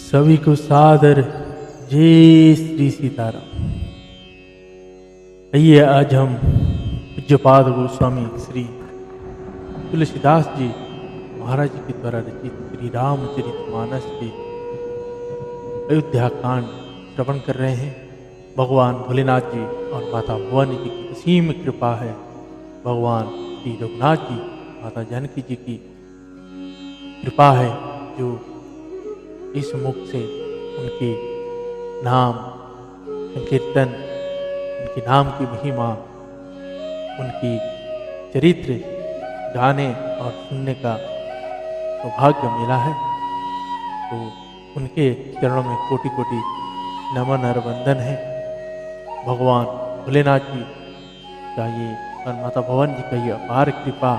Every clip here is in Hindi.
सभी को सादर जय श्री सीताराम। आइए आज हम पूज्यपाद गोस्वामी श्री तुलसीदास जी महाराज जी के द्वारा रचित श्री रामचरितमानस के अयोध्या कांड श्रवण कर रहे हैं। भगवान भोलेनाथ जी और माता भवानी जी की असीम कृपा है। भगवान श्री रघुनाथ जी माता जानकी जी की कृपा है जो इस मुख से उनके नाम संकीर्तन, उनके नाम की महिमा, उनकी चरित्र गाने और सुनने का सौभाग्य मिला है। तो उनके चरणों में कोटि कोटि नमन और वंदन है। भगवान भोलेनाथ जी का ये और माता भवानी जी का ये अपार कृपा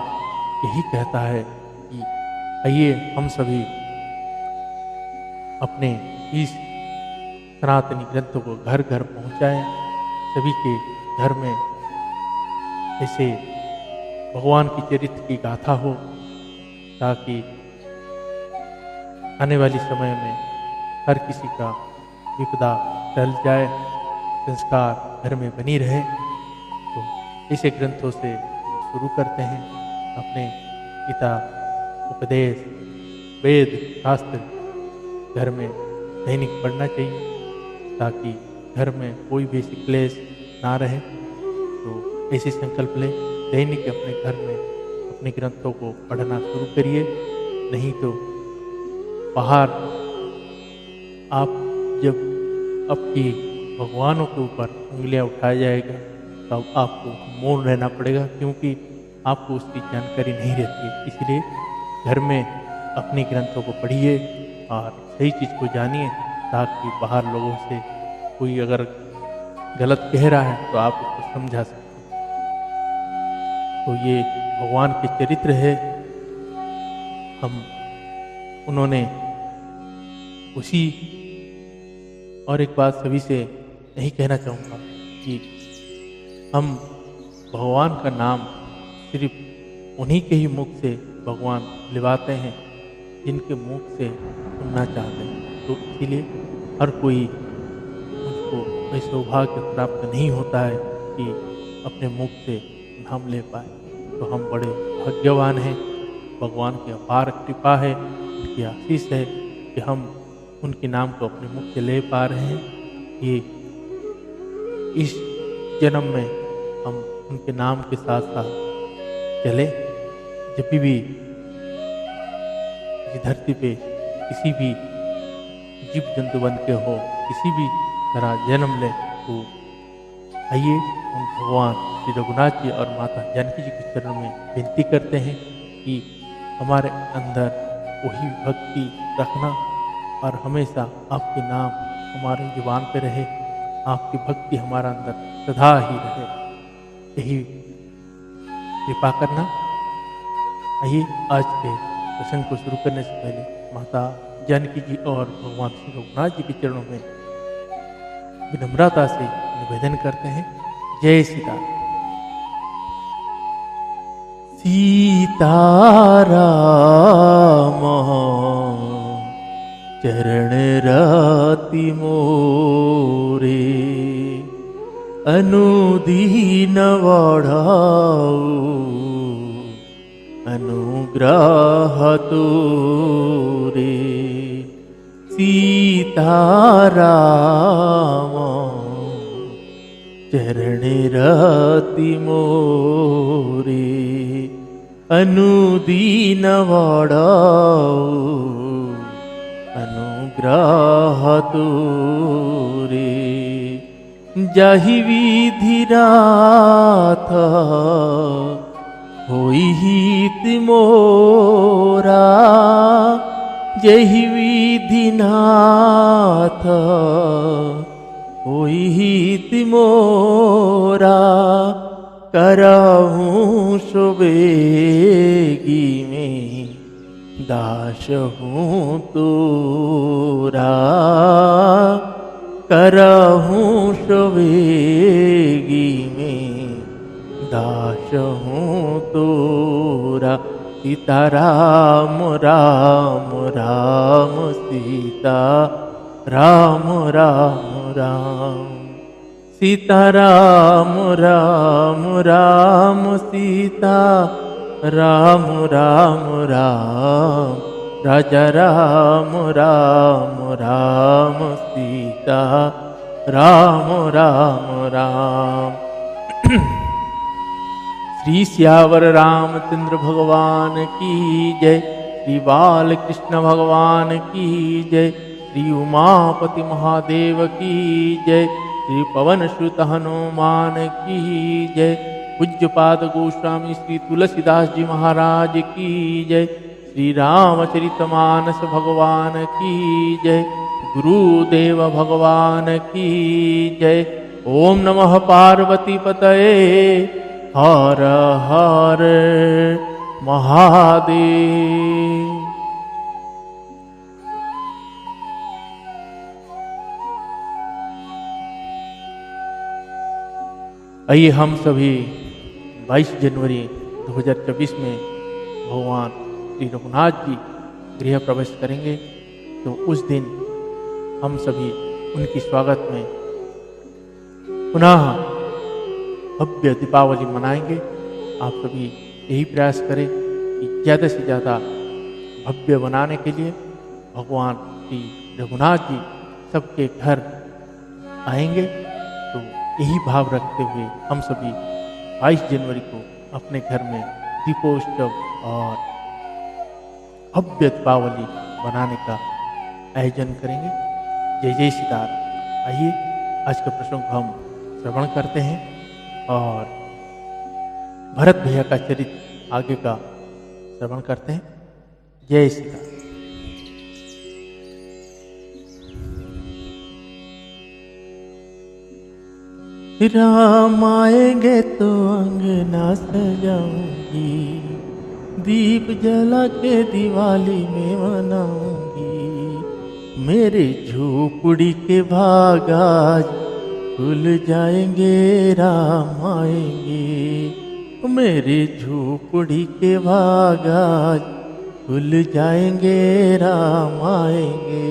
यही कहता है कि आइए हम सभी अपने इस सनातनी ग्रंथों को घर घर पहुंचाएं। सभी के घर में ऐसे भगवान की चरित्र की गाथा हो ताकि आने वाली समय में हर किसी का विपदा टल जाए, संस्कार घर में बनी रहे। तो ऐसे ग्रंथों से शुरू करते हैं। अपने गीता, उपदेश, वेद, शास्त्र घर में दैनिक पढ़ना चाहिए ताकि घर में कोई भी क्लेश ना रहे। तो ऐसे संकल्प लें, दैनिक अपने घर में अपने ग्रंथों को पढ़ना शुरू करिए। नहीं तो बाहर आप जब आपकी भगवानों के ऊपर उंगलियां उठाया जाएगा तब आपको मौन रहना पड़ेगा, क्योंकि आपको उसकी जानकारी नहीं रहती है। इसलिए घर में अपने ग्रंथों को पढ़िए और सही चीज़ को जानिए ताकि बाहर लोगों से कोई अगर गलत कह रहा है तो आप उसको समझा सकते हैं। तो ये भगवान के चरित्र है। हम उन्होंने उसी और एक बात सभी से यही कहना चाहूँगा कि हम भगवान का नाम सिर्फ उन्हीं के ही मुख से भगवान लिवाते हैं जिनके मुख से सुनना चाहते हैं। तो इसीलिए हर कोई उसको ऐसा सौभाग्य प्राप्त नहीं होता है कि अपने मुख से नाम ले पाए। तो हम बड़े भाग्यवान हैं। भगवान की अपार कृपा है, उनकी आशीष है कि हम उनके नाम को अपने मुख से ले पा रहे हैं। ये इस जन्म में हम उनके नाम के साथ साथ चले। जब भी इस धरती पे किसी भी जीव जंतु बन के हो, किसी भी तरह जन्म ले, तो आइए हम भगवान श्री रघुनाथ जी और माता जानकी जी के चरणों में विनती करते हैं कि हमारे अंदर वही भक्ति रखना और हमेशा आपके नाम हमारे जुबान पे रहे, आपकी भक्ति हमारा अंदर सदा ही रहे, यही कृपा करना। आइए आज के प्रसंग को शुरू करने से पहले माता जानकी जी और भगवान श्री रघुनाथ जी के चरणों में विनम्रता से निवेदन करते हैं। जय सीताराम। सीताराम चरण राति मोरे, अनुदीन वढ़ाऊ अनुग्रह तोरे। सीताराम चरण राति मोरे, अनुदीन वढ़ाऊ अनुग्रह तोरे। जाहि विधि नाथ होई हित मोरा, जहि विधि नाथ होई हित मोरा। करहूँ सुबेगी में दास हूँ तोरा, करहूँ सुबेगी में दास हूँ तोरा। सीता राम राम राम सीता राम राम राम सीता राम राम राम सीता राम राम राम राजा राम राम राम सीता राम राम राम। श्री सियावर रामचंद्र भगवान की जय। श्री बाल कृष्ण भगवान की जय। श्री उमापति महादेव की जय। श्री पवन सुत हनुमान की जय। पूज्यपाद गोस्वामी श्री तुलसीदास जी महाराज की जय। श्री रामचरितमानस भगवान की जय। गुरुदेव भगवान की जय। ओम नमः पार्वती पतये हर हर महादेव। आइए हम सभी 22 जनवरी 2024 में भगवान श्री रघुनाथ जी गृह प्रवेश करेंगे, तो उस दिन हम सभी उनकी स्वागत में पुनः भव्य दीपावली मनाएंगे। आप सभी यही प्रयास करें कि ज़्यादा से ज़्यादा भव्य बनाने के लिए भगवान श्री रघुनाथ जी सबके घर आएंगे। तो यही भाव रखते हुए हम सभी 22 जनवरी को अपने घर में दीपोत्सव और भव्य दीपावली बनाने का आयोजन करेंगे। जय जय सीताराम। आइए आज के प्रसंग को हम श्रवण करते हैं और भरत भैया का चरित्र आगे का श्रवण करते हैं। जय सीताराम। राम आएंगे तो अंगना सजाऊंगी, दीप जला के दिवाली में मनाऊंगी। मेरे झोपड़ी के भाग आज खुल जाएंगे, राम आएंगे। मेरे झोपड़ी के भाग आज खुल जाएंगे, राम आएंगे।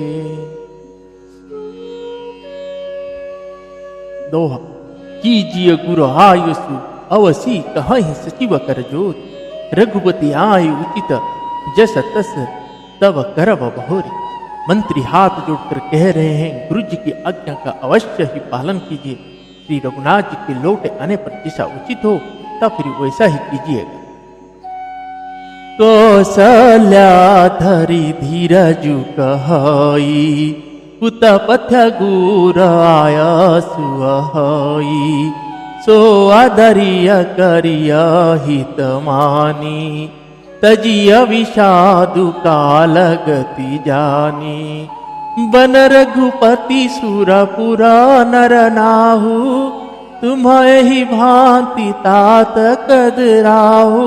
दोहा। कीजिए गुरु आयुषु अवसी कहीं सचिव कर जोत, रघुपति आयु उचित जस तस तब करव बहोरी। मंत्री हाथ जोड़कर कह रहे हैं, गुरु जी की आज्ञा का अवश्य ही पालन कीजिए। श्री रघुनाथ जी के लौटे आने पर जैसा उचित हो तब फिर वैसा ही कीजिएगा। कौशल्या धरी धीरजु कहाई, पुता पथ्य गुर आया सुहाई। सो आदरिया करिया हित मानी, तजिया विषादु काल गति जानी। बन रघुपति सुरपुरा नर नाहु, तुम्हें ही भांति तात कदराहु।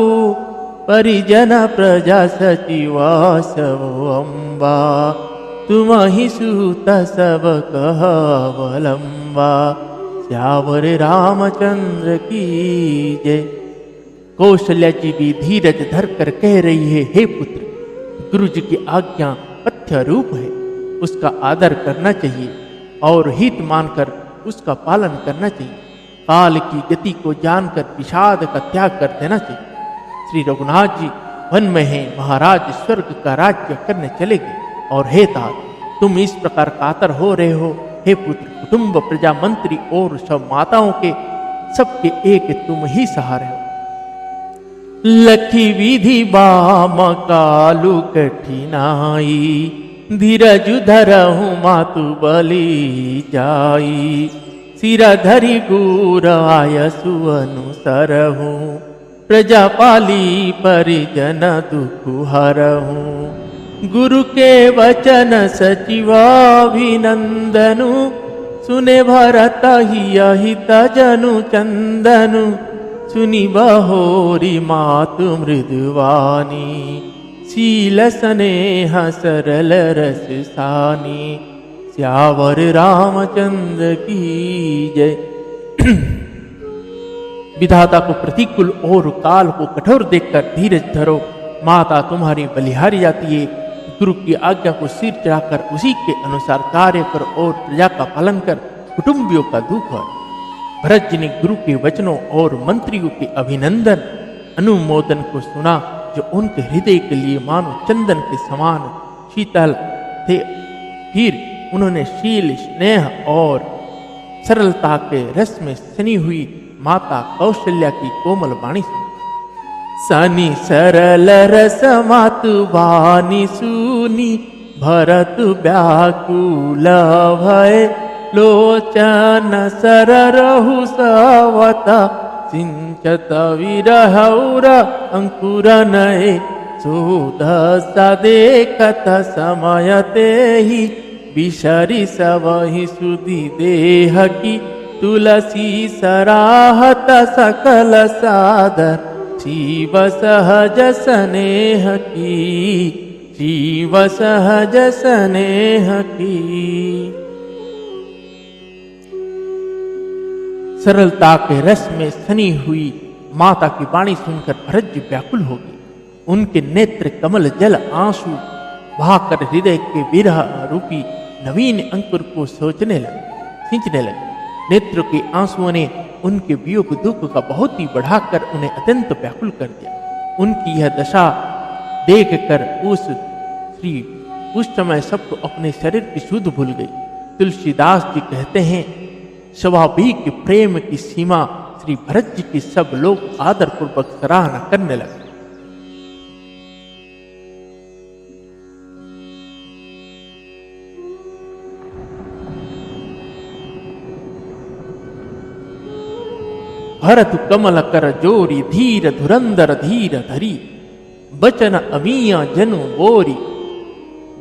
परिजन प्रजा सचिवा सब अम्बा, तुम ही सूत सब कहवलंबा। श्यावर रामचंद्र की जय। कौशल्या जी भी धीरज धर कर कह रही है, हे पुत्र, गुरु जी की आज्ञा पथ्य रूप है, उसका आदर करना चाहिए और हित मानकर उसका पालन करना चाहिए। काल की गति को जानकर विषाद का त्याग कर देना चाहिए। श्री रघुनाथ जी वन में हैं, महाराज स्वर्ग का राज्य करने चले गए। और हे तात, तुम इस प्रकार कातर हो रहे हो। हे पुत्र, कुटुंब प्रजा मंत्री और सब माताओं के सबके एक तुम ही सहारे हो। लखी विधि बाम कालु कठिनाई, धीरज धरहु मातु बलि जाई। सिरा धरि गुर आयसु अनुसरहु, प्रजा पाली परिजन दुख हरहु। गुरु के वचन सचिवाभिनंदनु, सुने भरत हित जनु चंदनु। सुनि बहोरी मातु मृदुवानी, शील स्नेह सरल रस सानी। श्यावर रामचंद्र की जय। विधाता को प्रतिकूल और काल को कठोर देखकर धीरज धरो, माता तुम्हारी बलिहारी जाती है। गुरु की आज्ञा को सिर चढ़ाकर उसी के अनुसार कार्य कर और प्रजा का पालन कर कुटुंबियों का दुख है। भरत जी ने गुरु के वचनों और मंत्रियों के अभिनंदन अनुमोदन को सुना, जो उनके हृदय के लिए मानो चंदन के समान शीतल थे। फिर उन्होंने शील, स्नेह और सरलता के रस में सनी हुई माता कौशल्या की कोमल वाणी सुनी। सनी सरल रस मातु वाणी सुनी, भरत व्याकुल भय लोचन सर रहु सवता, सिंचत विरहौर अंकुर नये, शोध सदेखत समय तेहि, विशरि सबहि सुधि देह की, तुलसी सराहत सकल सादर, शिव सहज स्नेह की, शिव सहज स्नेह की। सरलता के रस में सनी हुई माता की वाणी सुनकर भरत जी व्याकुल हो गए। उनके नेत्र कमल जल आंसू बहाकर हृदय के विरह रूपी नवीन अंकुर को सिंचने लगे। नेत्रों के आंसुओं ने उनके वियोग दुख का बहुत ही बढ़ाकर उन्हें अत्यंत व्याकुल कर दिया। उनकी यह दशा देखकर उस समय सबको अपने शरीर की सुध भूल गई। तुलसीदास जी कहते हैं, स्वाभाविक प्रेम की सीमा श्री भरत जी की सब लोग आदर पूर्वक सराहना करने लगे। भरत कमल कर जोरी, धीर धुरंधर धीर धरी, बचन अमीया जनु बोरी,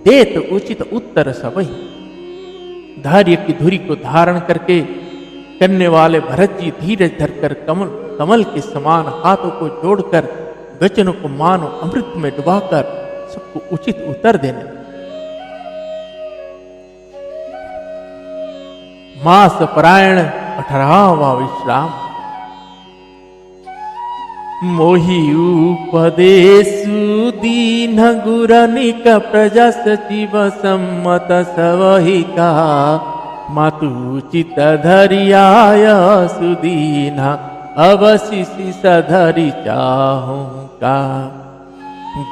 देत उचित उत्तर सबही। धैर्य की धुरी को धारण करके करने वाले भरत जी धीरज धरकर कमल के समान हाथों को जोड़कर वचनों को मानो अमृत में डुबाकर सबको उचित उत्तर देने लगे। मास परायण 18वां विश्राम। मोहि उपदेशु दीन गुरनिक प्रजा सचिव सम्मत सवहिका, मातुचित धरियाय सुदीना, अवशिषि सधरि चाहूं का।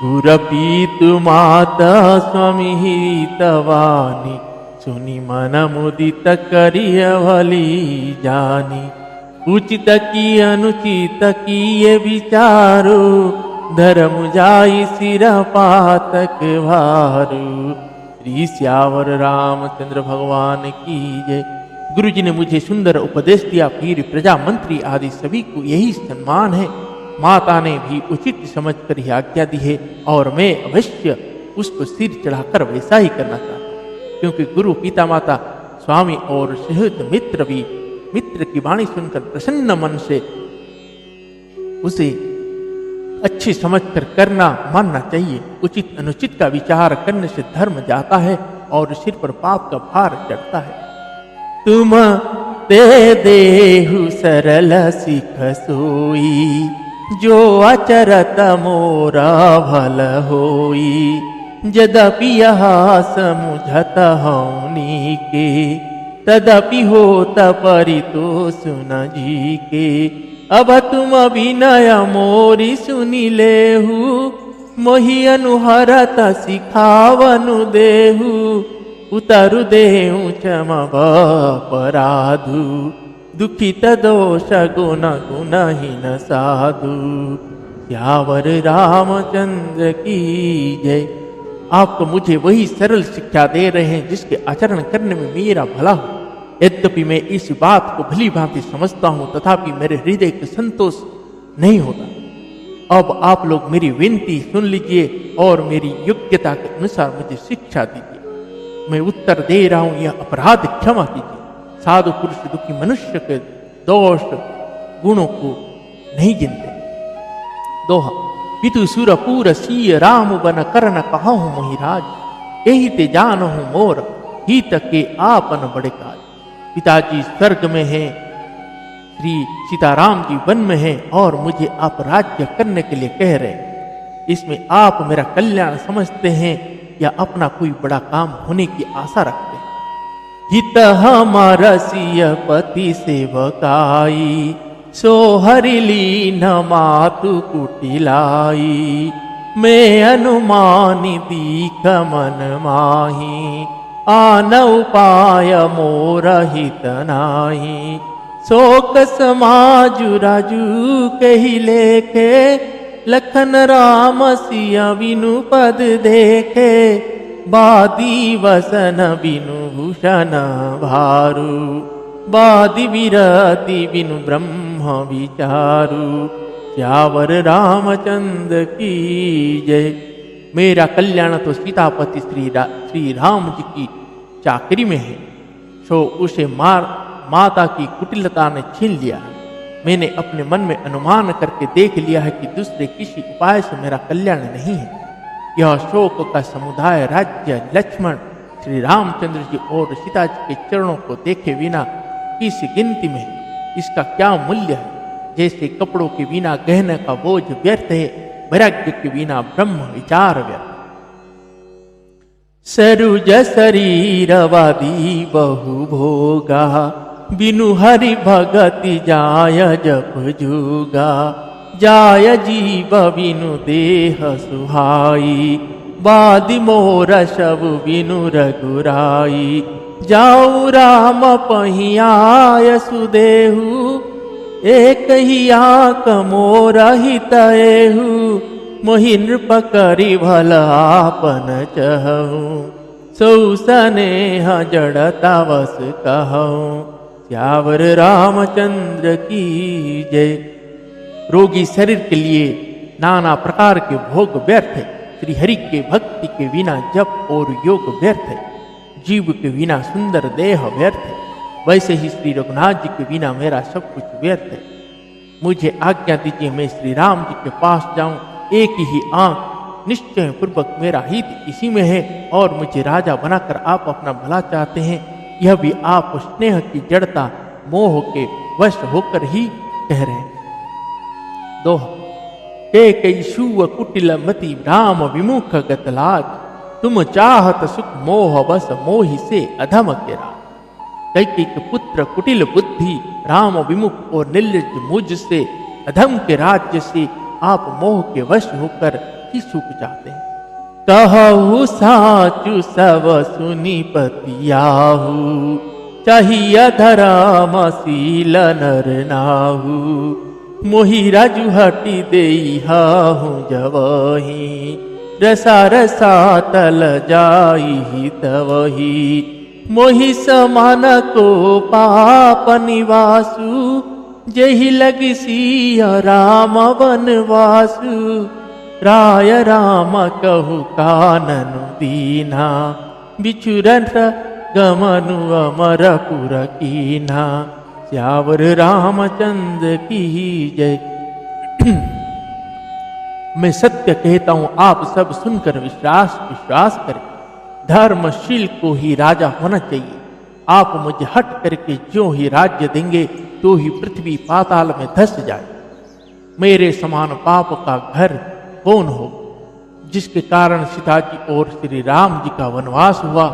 गुरपीतु माता स्वामी हितवानी, सुनि मन मुदित करिय भली जानी। उचित की अनुचित की ये विचारो, धर्म जाई सिर पातक भारू। श्री श्यावर रामचंद्र भगवान की जय। गुरु जी ने मुझे सुंदर उपदेश दिया, फिर प्रजा मंत्री आदि सभी को यही सम्मान है। माता ने भी उचित समझकर ही आज्ञा दी है और मैं अवश्य उसको सिर चढ़ाकर वैसा ही करना चाहता हूँ, क्योंकि गुरु पिता माता स्वामी और सहृद मित्र भी मित्र की वाणी सुनकर प्रसन्न मन से उसे अच्छी समझकर करना मानना चाहिए। उचित अनुचित का विचार करने से धर्म जाता है और सिर पर पाप का भार चढ़ता है। तुम ते देहु सरल सिख सोई, जो अचरत मोरा भल होई। यद्यपि यह समुझत हौनी के, तदपि होत परितोष न जी के। अब तुम अभिनय मोरी सुनि लेहु, मोहि अनुहरत सिखावनु देहु। उतरु देहु क्षमव पराधु, दुखित दोष गुण गुणहीन साधु। श्यावर रामचंद्र की जय। आपको मुझे वही सरल शिक्षा दे रहे हैं जिसके आचरण करने में मेरा भला हो। यद्यपि मैं इस बात को भली भांति समझता हूं, तथापि मेरे हृदय को संतोष नहीं होता। अब आप लोग मेरी विनती सुन लीजिए और मेरी योग्यता के अनुसार मुझे शिक्षा दीजिए। मैं उत्तर दे रहा हूं, यह अपराध क्षमा कीजिए। साधु पुरुष दुखी मनुष्य के दोष गुणों को नहीं गिनते। दोहा। पितु सुर पूर सीय राम बन करन कहूँ मोहिराज, यही ते जानहु मोर हित के आपन बड़े काज। पिताजी स्वर्ग में हैं, श्री सीताराम जी वन में हैं और मुझे आप राज्य करने के लिए कह रहे हैं। इसमें आप मेरा कल्याण समझते हैं या अपना कोई बड़ा काम होने की आशा रखते हैं? हित हमारा सिय पति सेवकाई, सो हरिली न मातु कुटिलाई। मैं अनुमानि दीख मन माही, आन उपाय मोर हित नाही। शोक समाजु राजू कही लेखे, लखन राम सिया बिनु पद देखे। बादी वसन बिनु भूषण भारू, बादी विरति बिनु ब्रह्म विचारू। श्यावर रामचंद्र की जय। मेरा कल्याण तो सीतापति श्री राम जी की चाकरी में है, सो उसे माता की कुटिलता ने छीन लिया है। मैंने अपने मन में अनुमान करके देख लिया है कि दूसरे किसी उपाय से मेरा कल्याण नहीं है। यह शोक का समुदाय राज्य लक्ष्मण श्री रामचंद्र जी और सीता जी के चरणों को देखे बिना किस गिनती में है? इसका क्या मूल्य है? जैसे कपड़ों के बिना गहने का बोझ व्यर्थ है, वैराग्य के बिना ब्रह्म विचार व्यर्थ। सरुज शरीरवादी बहु भोगा, बिनु हरि भगति जाय जप जुगा। जाय जीव बिनु देह सुहाई, बादि मोर शब बिनु रघुराई। जाऊ राम पहियाय सुदेहु, एक ही आक मोर हितएहु। मोहि नृप करि भल आपन चहु, सौ स्नेह जड़ता वस कहूँ। श्यावर रामचंद्र की जय। रोगी शरीर के लिए नाना प्रकार के भोग व्यर्थ है। श्री हरि के भक्ति के बिना जप और योग व्यर्थ है। जीव के बिना सुंदर देह व्यर्थ है। वैसे ही श्री रघुनाथ जी के बिना मेरा सब कुछ व्यर्थ है। मुझे आज्ञा दीजिए, मैं श्री राम जी के पास जाऊं। एक ही आंख निश्चय पूर्वक मेरा हित इसी में है, और मुझे राजा बनाकर आप अपना भला चाहते हैं, यह भी आप स्नेह की जड़ता मोह के वश होकर ही कह रहे हैं। दोहा। के कई शुव कुटिल मति, राम विमुख गतलाज। तुम चाहत सुख मोह बस, मोहि से अधम के राज। कई के पुत्र कुटिल बुद्धि, राम विमुख और निर्लज मुझ से अधम के राज्य से आप मोह के वश होकर ही सुख चाहते हैं। कहु साचु सब सुनि पतियाहु, चाहिए धराम शील नर नाहु। मोहि राजु हटि देहु जवही, रसा रसा तल जाई तवही। मोहि समान को पाप निवासु, जहि लगी सिया राम वनवासु। राय राम कहु काननु दीना, बिछुरन गमनु अमरपुर कीना। श्यावर रामचंद्र की जय। मैं सत्य कहता हूं, आप सब सुनकर विश्वास करें। धर्मशील को ही राजा होना चाहिए। आप मुझे हट करके जो ही राज्य देंगे, तो ही पृथ्वी पाताल में धस जाए। मेरे समान पाप का घर कौन हो, जिसके कारण सीता जी और श्री राम जी का वनवास हुआ।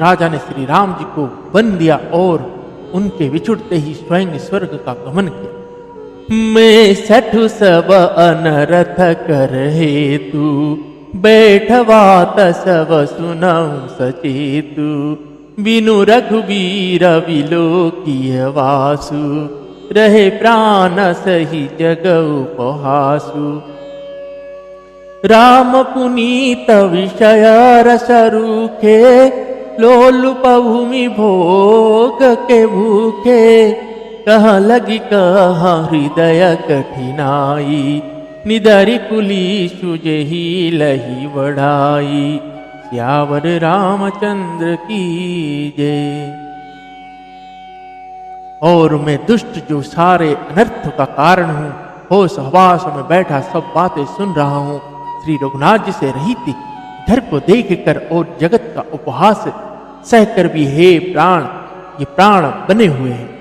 राजा ने श्री राम जी को बन दिया और उनके विछुड़ते ही स्वयं स्वर्ग का गमन किया। मैं सठु सब अनरथ कर हेतु, बैठवात सब सुनऊ सचेतु। बिनु रघुबीर विलोकीय वासु, रहे प्राण सही जग उपहासु। राम पुनीत विषय रस रूखे, लोलुप भूमि भोग के भूखे। कह लगी कह हृदय कठिनाई, निदरि कुलीशु जेहि लही बढ़ाई। श्यावर रामचंद्र की जय। और मैं दुष्ट जो सारे अनर्थ का कारण हूँ, होश हवास में बैठा सब बातें सुन रहा हूँ। श्री रघुनाथ जी से रहित घर को देखकर और जगत का उपहास सहकर भी हे प्राण, ये प्राण बने हुए हैं।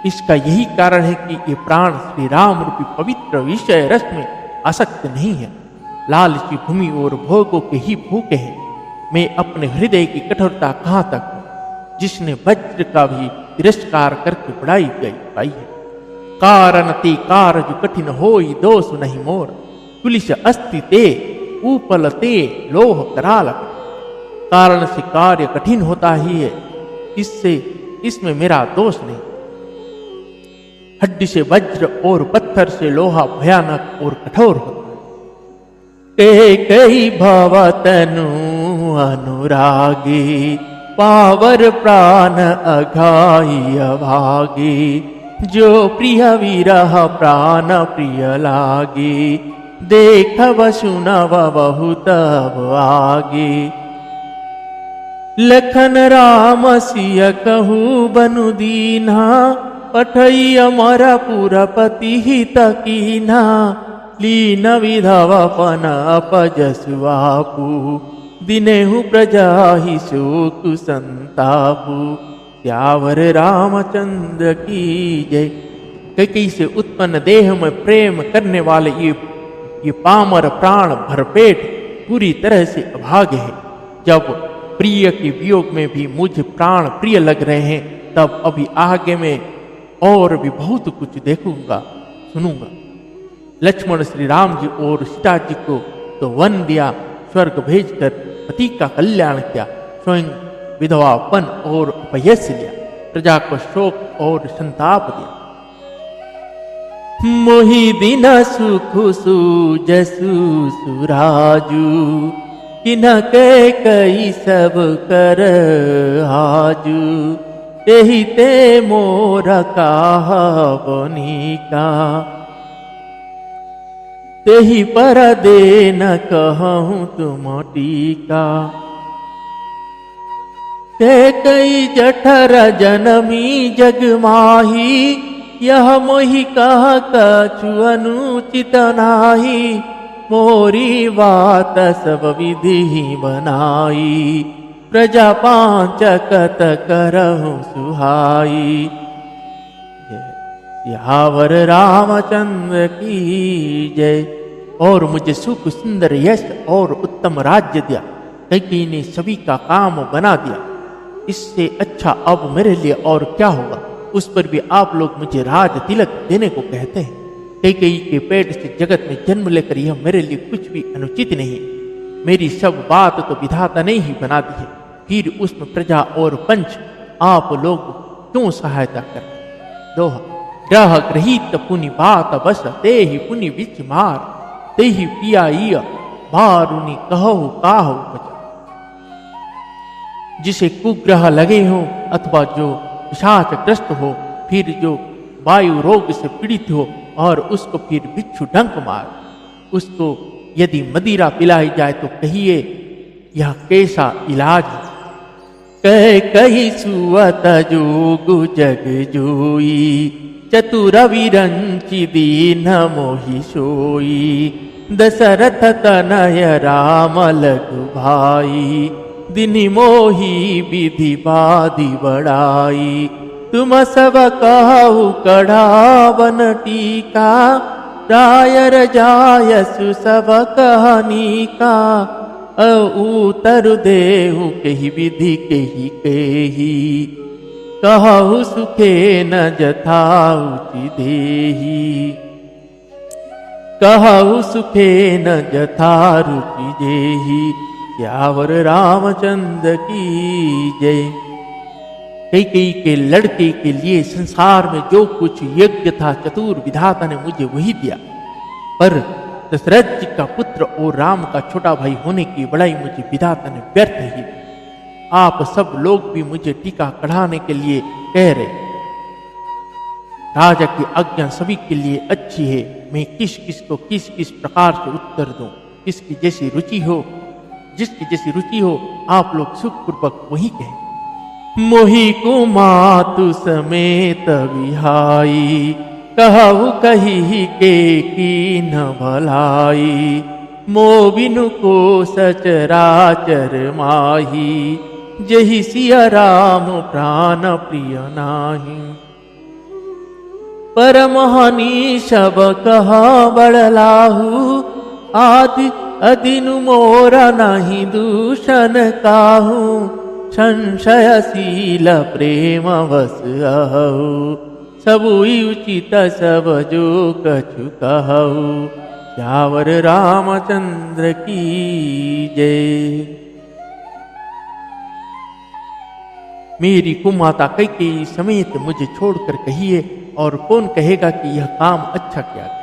इसका यही कारण है कि ये प्राण श्री राम रूपी पवित्र विषय रस में आसक्त नहीं है। लालची भूमि और भोगों के ही भूखे हैं। मैं अपने हृदय की कठोरता कहाँ तक हूँ, जिसने वज्र का भी तिरस्कार करके बड़ाई पाई है। कारण ते कारज कठिन होई दोष नहीं मोर, पुलिस अस्ति ते ऊपल ते लोह कराल। कारण से कार्य कठिन होता ही है, इसमें मेरा दोष नहीं। हड्डी से वज्र और पत्थर से लोहा भयानक और कठोर होता है। कई भव तनु अनुरागी, पावर प्राण अघाई अभागी। जो प्रिय विरह प्राण प्रिय लागी, देखव सुनव बहुत आगे। लखन राम सिय कहूँ बनु दीन्हा, पठई अमर पुरपति हित कीन्हा। लीन विधवपन अपजसु आपू, दिनेहु प्रजा ही शोक संतापू। त्यावर रामचंद्र की जय। कैकेयी से उत्पन्न देह में प्रेम करने वाले ये पामर प्राण भरपेट पूरी तरह से अभागे है। जब प्रिय के वियोग में भी मुझे प्राण प्रिय लग रहे हैं, तब अभी आगे में और भी बहुत कुछ देखूंगा सुनूंगा। लक्ष्मण श्री राम जी और सीता जी को तो वन दिया, स्वर्ग भेजकर पति का कल्याण किया, स्वयं विधवापन और अपयश लिया, प्रजा को शोक और संताप दिया। मोहि दिन सुख सूजसु सुराजू, किन्ह के कई सब कर हाजू। तेहि ते मोर काहवनी का, तेहि पर दे न कहूँ तुम टीका। कई जठर जनमी जग माही, यह मोहि कह कछु अनुचित नाही। मोरी बात सब विधि बनाई, प्रजा पांचकत करहु सुहाई। सियावर रामचंद्र की जय। और मुझे सुख सुंदर यश और उत्तम राज्य दिया। कैकेयी ने सभी का काम बना दिया। इससे अच्छा अब मेरे लिए और क्या होगा। उस पर भी आप लोग मुझे राज तिलक देने को कहते हैं। कैकेयी के पेट से जगत में जन्म लेकर यह मेरे लिए कुछ भी अनुचित नहीं। मेरी सब बात तो विधाता ने ही बना दी है, फिर उसमें प्रजा और पंच आप लोग क्यों सहायता कर। दोहा। ग्रह ग्रहित पुनि बात बस, ते ही पुनि विच मार। ते ही पिया मारुनि कहो काहु बचा। जिसे कुग्रह लगे हो अथवा जो पिशाचग्रस्त हो, फिर जो वायु रोग से पीड़ित हो और उसको फिर बिच्छू डंक मार, उसको यदि मदिरा पिलाई जाए तो कहिए यह कैसा इलाज है। कह कही सुअत जोगु जग जोई, चतुर विरंचि दीन मोहि सोई। दशरथ तनय राम लघु भाई, दिनि मोहि विधि बाधि बड़ाई। तुम सब कहु कढ़ावन टीका, रायर जायसु सब कहनी का। उतर देहु केहि विधि केहि केहि, कहु सुखे न जथाउचि देहि। कहु सुखे न जथा रुचि देहि। सियावर रामचंद्र की जय। कैकेयी के लड़के के लिए संसार में जो कुछ यज्ञ था, चतुर विधाता ने मुझे वही दिया। पर दशरथ जी का पुत्र और राम का छोटा भाई होने की बड़ाई मुझे विधाता ने व्यर्थ ही। आप सब लोग भी मुझे टीका कढ़ाने के लिए कह रहे। राजा की आज्ञा सभी के लिए अच्छी है। मैं किस किस को किस किस प्रकार से उत्तर दूं, किसकी जैसी रुचि हो, जिसकी जैसी रुचि हो आप लोग सुखपूर्वक वही कहें। मोहि को मातु समेत विहाई, कहु कही के कीन भलाई। मो बिनु को सचराचर माही, जहि सिया राम प्राण प्रिय नाही। परमहनी सब कहा बड़लाहु, आदि अदिनु मोरा नहीं दूषण काहू, संशयशील प्रेम वस आहू, सबुई उचित सब जो कछु कहू, श्यावर रामचंद्र की जय। मेरी कुमाता कैकेयी समेत मुझे छोड़कर कहिए, और कौन कहेगा कि यह काम अच्छा किया गया।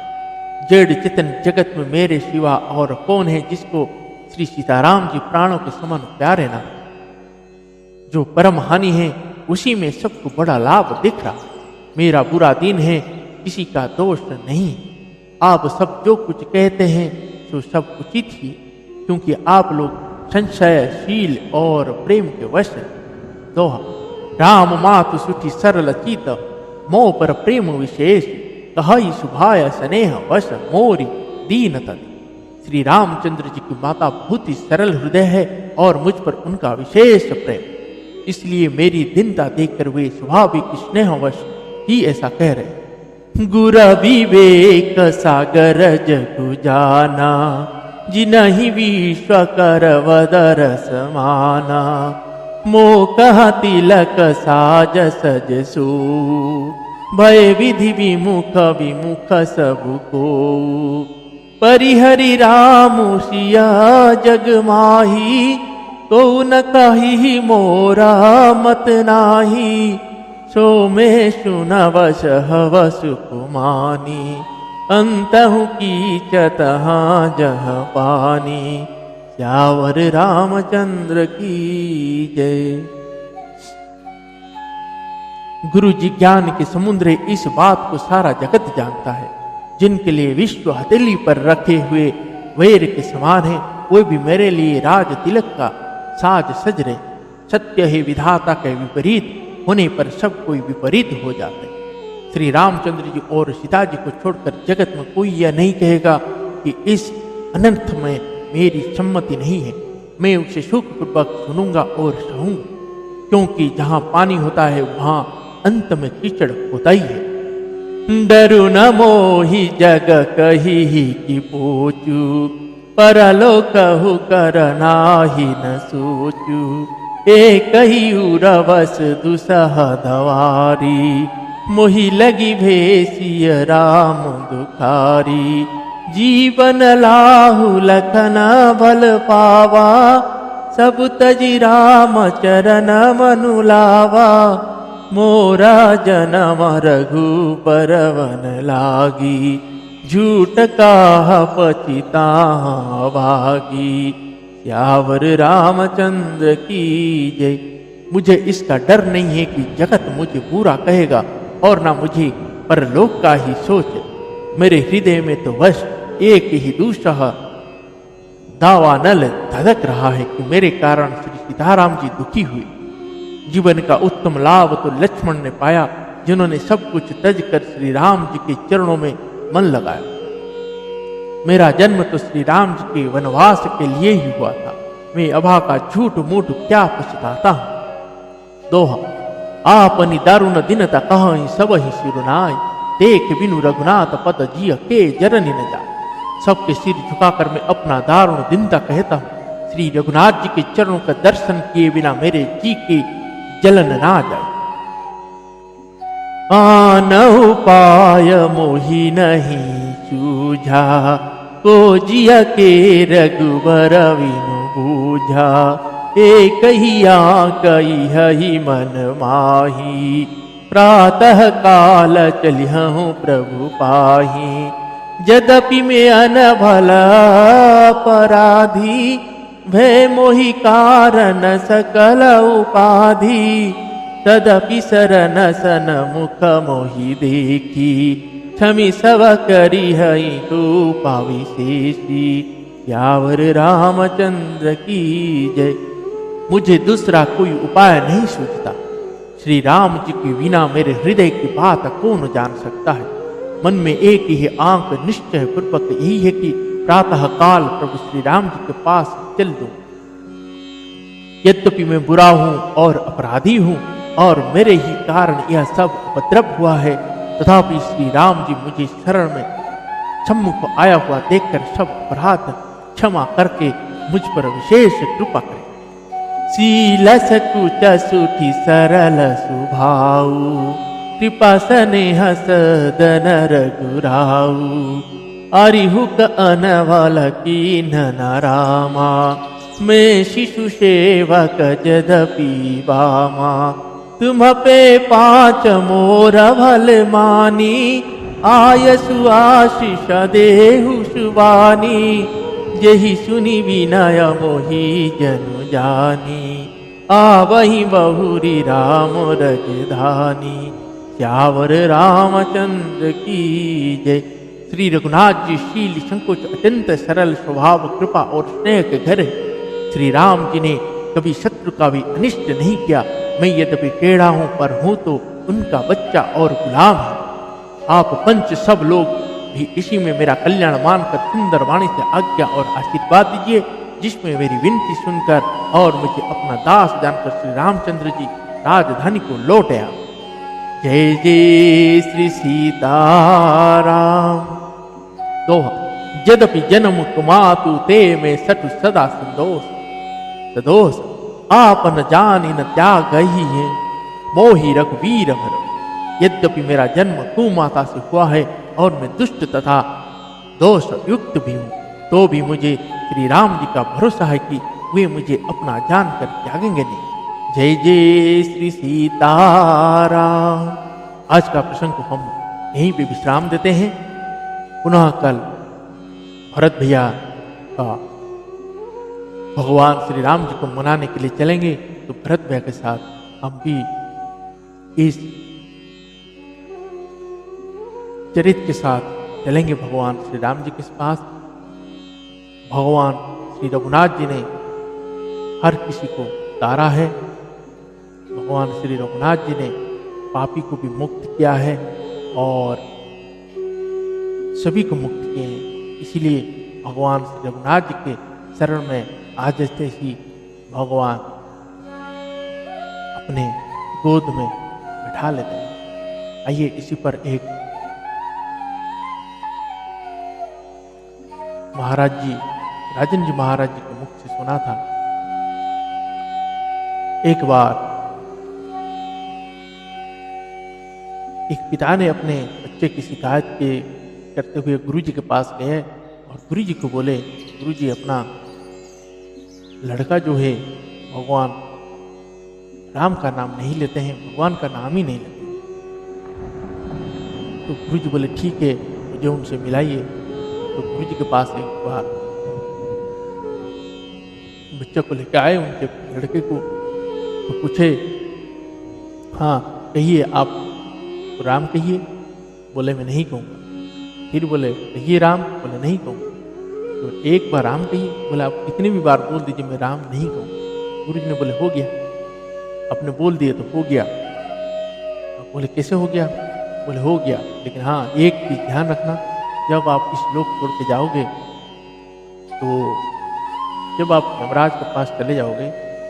जड़ चेतन जगत में मेरे सिवा और कौन है जिसको श्री सीताराम जी प्राणों के समान प्यारे ना। जो परम हानि है उसी में सबको बड़ा लाभ दिख रहा। मेरा बुरा दिन है, किसी का दोष नहीं। आप सब जो कुछ कहते हैं तो सब उचित ही, क्योंकि आप लोग संशयशील और प्रेम के वश। दोहा। राम मातु सुठी सरल चित, मोह पर प्रेम विशेष, कहाई सुभाय स्नेह वश मोरी दीन तन। श्री रामचंद्र जी की माता बहुत ही सरल हृदय है और मुझ पर उनका विशेष प्रेम, इसलिए मेरी दीनता देखकर वे स्वाभाविक स्नेहवश ही ऐसा कह रहे। गुर विवेक सागर जगु जाना, जिनहि विश्व कर वदर समाना। मोकह तिलक साज सज सो, भय विधि विमुख विमुख सबु को। परिहरि राम सिया जग माही, तो न कही मोरा मत नाही। सो में सुन वश हवस कुमानी, अंतहु कीचत जह पानी। श्यावर रामचंद्र की जय। गुरु जी ज्ञान के समुद्र इस बात को सारा जगत जानता है। जिनके लिए विश्व हथेली पर रखे हुए वैर के समान है, वे भी मेरे लिए राज तिलक का साज सज रहे। सत्य है विधाता के विपरीत होने पर सब कोई विपरीत हो जाते हैं। श्री रामचंद्र जी और सीता जी को छोड़कर जगत में कोई यह नहीं कहेगा कि इस अनर्थ में मेरी सम्मति नहीं है। मैं उसे सुखपूर्वक सुनूंगा और सहूंगा, क्योंकि जहां पानी होता है वहां अंत में कीचड़ होता ही है। डरु न मोहि जग कही कि पोचू, परलो कहु कर नाही न सोचू। एक ही उरवस दुसह दवारी, मोहि लगी भेसिय राम दुखारी। जीवन लाहु लखन बल पावा, सब तजी राम चरण मनु लावा। मोरा जन्म रघुबर वन लागी, झूठ काह पचिता भागी। श्यावर रामचंद्र की जय। मुझे इसका डर नहीं है कि जगत मुझे बुरा कहेगा और ना मुझे परलोक का ही सोच। मेरे हृदय में तो वश एक ही दूसरा दावानल धधक रहा है कि मेरे कारण श्री सीताराम जी दुखी हुए। जीवन का उत्तम लाभ तो लक्ष्मण ने पाया, जिन्होंने सब कुछ तज कर श्री राम जी के चरणों में मन लगाया। मेरा जन्म तो श्री राम जी के वनवास के लिए ही हुआ था। मैं अभा का झूठ मूठ क्या पछताता हूं। दोहा। आपनी दारुण दीनता कहीं सब ही सिरुनाय, देख बिनु रघुनाथ पद जिय के जरनी न जाए। सबके सिर झुकाकर मैं अपना दारुण दीनता कहता हूँ। श्री रघुनाथ जी के चरणों का दर्शन किए बिना मेरे जी के जलन ना जाए। आन उपाय मोहि नहीं सूझा, को जिया के रघुबर विनु बूझा। एक ही कही मन माही, प्रातः काल चलिहूँ प्रभु पाही। यद्यपि मैं अनभला अपराधी, भय मोहि कारण सकल उपाधि। तदपि सरन सन मुख मोहि देखी, क्षमि सब करी हई तो पाविशेषी। श्यावर रामचंद्र की जय। मुझे दूसरा कोई उपाय नहीं सूझता। श्री राम जी के बिना मेरे हृदय की बात कौन जान सकता है। मन में एक ही आंक निश्चय पूर्वक यही है कि प्रातः काल प्रभु श्री राम जी के पास चल दूं। यद्यपि मैं बुरा हूं और अपराधी हूं और मेरे ही कारण यह सब उपद्रव हुआ है, तथापि श्री राम जी मुझे शरण में सम्मुख आया हुआ देखकर सब अपराध क्षमा करके मुझ पर विशेष कृपा करें। शील सकुच सुठी सरल सुभाऊ, कृपा स्नेह सदन रघुराऊ। अरिहुक अनवल कीन न रामा, मैं शिशु सेवक जदपि बामा। तुम पे 5 मोर भल मानी, आयसु आशीष देहु सुबानी। यही सुनी विनय मोहि जनु जानी, आवहि बहुरी राम रजधानी। श्यावर रामचंद्र की जय। श्री रघुनाथ जी शील संकोच अत्यंत सरल स्वभाव, कृपा और स्नेह के घर। श्री राम जी ने कभी शत्रु का भी अनिष्ट नहीं किया। मैं यद्यपि टेढ़ा हूं पर हूं तो उनका बच्चा और गुलाम है। आप पंच सब लोग भी इसी में मेरा कल्याण मानकर सुंदर वाणी से आज्ञा और आशीर्वाद दीजिए, जिसमें मेरी विनती सुनकर और मुझे अपना दास जानकर श्री रामचंद्र जी राजधानी को लौट आया। जय जय श्री सीताराम। दोहा। यद्यपि जन्म कुमातु ते में सठु सदा संदोष, सदोष आप न जानी न त्याग ही है, मोहि रघुवीर भर। यद्यपि मेरा जन्म कुमाता से हुआ है और मैं दुष्ट तथा दोष युक्त भी हूँ, तो भी मुझे श्री राम जी का भरोसा है कि वे मुझे अपना जानकर त्यागेंगे नहीं। जय जय श्री सीताराम। आज का प्रसंग को हम यहीं पे विश्राम देते हैं। पुनः कल भरत भैया का भगवान श्री राम जी को मनाने के लिए चलेंगे, तो भरत भैया के साथ हम भी इस चरित्र के साथ चलेंगे भगवान श्री राम जी के पास। भगवान श्री रघुनाथ जी ने हर किसी को तारा है। भगवान श्री रघुनाथ जी ने पापी को भी मुक्त किया है और सभी को मुक्त किए हैं। इसीलिए भगवान श्री रघुनाथ जी के शरण में आ जाते ही भगवान अपने गोद में बैठा लेते हैं। आइए इसी पर एक महाराज जी, राजन जी महाराज जी के मुख से सुना था। एक बार एक पिता ने अपने बच्चे की शिकायत के करते हुए गुरुजी के पास गए और गुरुजी को बोले, गुरुजी अपना लड़का जो है भगवान राम का नाम नहीं लेते हैं, भगवान का नाम ही नहीं लेते। तो गुरुजी बोले ठीक है, मुझे उनसे मिलाइए। तो गुरुजी के पास एक बार बच्चे को लेकर आए, उनके लड़के को तो पूछे, हाँ कहिए आप राम कहिए। बोले मैं नहीं कहूँगा। फिर बोले कहिए राम। बोले नहीं कहूँगा। तो एक बार राम कहिए। बोले आप कितनी भी बार बोल दीजिए, मैं राम नहीं कहूँगा। गुरु जी ने बोले हो गया, आपने बोल दिया तो हो गया। बोले कैसे हो गया? बोले हो गया, लेकिन हाँ एक चीज ध्यान रखना, जब आप इस लोक छोड़ के जाओगे तो जब आप यमराज के पास चले जाओगे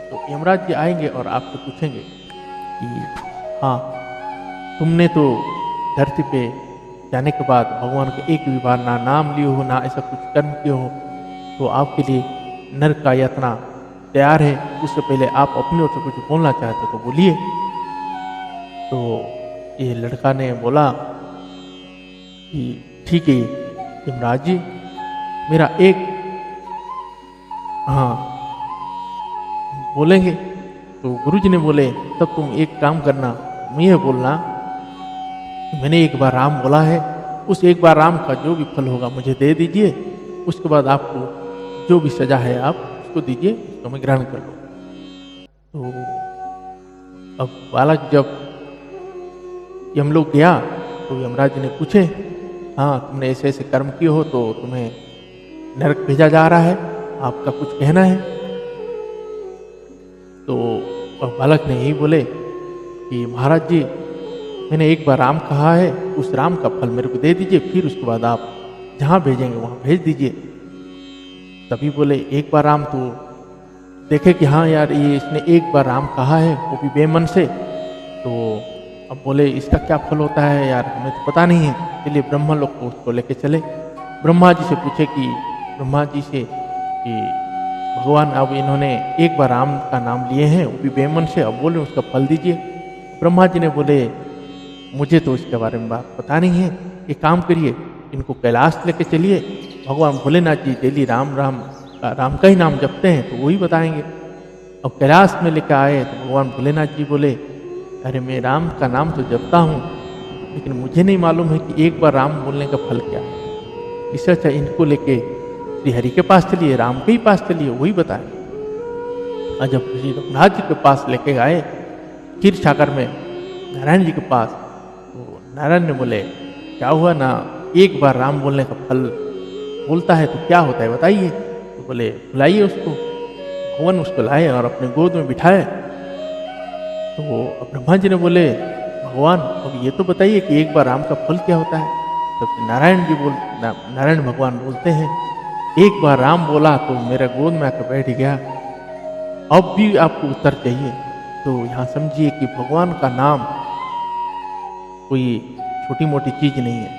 तो यमराज जी आएंगे और आपसे पूछेंगे कि हाँ तुमने तो धरती पे जाने के बाद भगवान के एक भी बार ना नाम लिए हो, ना ऐसा कुछ कर्म किए हो, तो आपके लिए नरक का यातना तैयार है। उससे पहले आप अपनी ओर से कुछ बोलना चाहते तो बोलिए। तो ये लड़का ने बोला कि ठीक है यमराज जी, मेरा एक हाँ बोलेंगे। तो गुरुजी ने बोले तब तुम एक काम करना, मुझे बोलना मैंने एक बार राम बोला है, उस एक बार राम का जो भी फल होगा मुझे दे दीजिए, उसके बाद आपको जो भी सजा है आप उसको दीजिए, उसको मैं ग्रहण कर लूँ। तो अब बालक जब यमलोक गया तो यमराज जी ने पूछे, हाँ तुमने ऐसे ऐसे कर्म किए हो तो तुम्हें नरक भेजा जा रहा है, आपका कुछ कहना है? तो बालक ने यही बोले कि महाराज जी मैंने एक बार राम कहा है, उस राम का फल मेरे को दे दीजिए, फिर उसके बाद आप जहाँ भेजेंगे वहाँ भेज दीजिए। तभी बोले एक बार राम, तो देखे कि हाँ यार ये इसने एक बार राम कहा है वो भी बेमन से, तो अब बोले इसका क्या फल होता है यार, हमें तो पता नहीं है। चलिए ब्रह्मा लोग को उसको लेके चले। ब्रह्मा जी से पूछे कि ब्रह्मा जी से कि भगवान अब इन्होंने एक बार राम का नाम लिए हैं, वो भी बेमन से, अब बोले उसका फल दीजिए। ब्रह्मा जी ने बोले मुझे तो इसके बारे में बात पता नहीं है, एक काम करिए इनको कैलाश लेके चलिए, भगवान भोलेनाथ जी डेली राम राम राम का ही नाम जपते हैं तो वही बताएंगे। अब कैलाश में लेकर आए तो भगवान भोलेनाथ जी बोले अरे मैं राम का नाम तो जपता हूँ, लेकिन मुझे नहीं मालूम है कि एक बार राम बोलने का फल क्या है। इससे अच्छा इनको लेके श्रीहरि के पास चलिए, राम के ही पास चलिए, वही बताए। और जब श्री रघुनाथ जी के पास लेके आए क्षीर सागर में नारायण जी के पास, तो नारायण ने बोले क्या हुआ ना, एक बार राम बोलने का फल बोलता है तो क्या होता है बताइए। तो बोले बुलाइए उसको। भगवान उसको लाए और अपने गोद में बिठाए। तो ब्रह्मा जी ने बोले भगवान अब ये तो बताइए कि एक बार राम का फल क्या होता है। तब नारायण भगवान बोलते हैं एक बार राम बोला तो मेरे गोद में आकर बैठ गया, अब भी आपको उत्तर चाहिए। तो यहाँ समझिए कि भगवान का नाम कोई छोटी मोटी चीज नहीं है,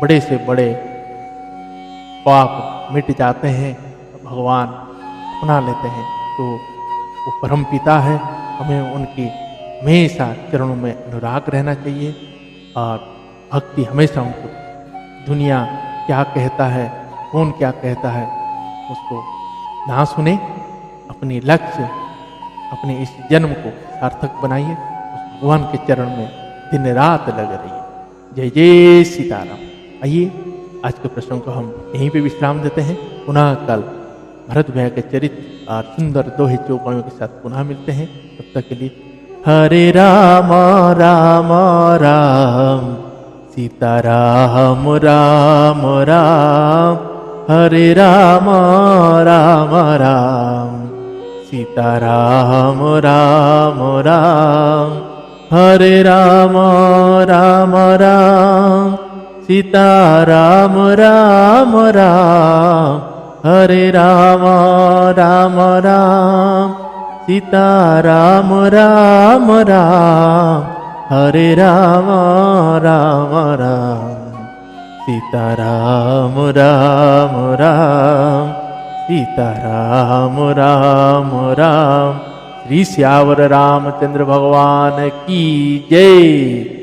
बड़े से बड़े पाप मिट जाते हैं, भगवान अपना लेते हैं। तो वो परम पिता है, हमें उनकी हमेशा चरणों में अनुराग रहना चाहिए और भक्ति हमेशा उनको, दुनिया क्या कहता है कौन क्या कहता है उसको ना सुने, अपनी लक्ष्य अपने इस जन्म को सार्थक बनाइए, उस भगवान के चरण में दिन रात लगे रहिए। जय जय सीताराम। आइए आज के प्रश्न को हम यहीं पे विश्राम देते हैं, पुनः कल भरत भैया के चरित्र और सुंदर दोहे चौपाइयों के साथ पुनः मिलते हैं। तब तक के लिए हरे राम राम राम सीताराम राम राम, हरे राम राम राम सीताराम राम राम, हरे राम राम राम सीताराम राम राम, हरे राम राम राम सीताराम राम राम, हरे राम राम राम सीताराम राम राम सीताराम राम राम। श्री श्यावर रामचंद्र भगवान की जय।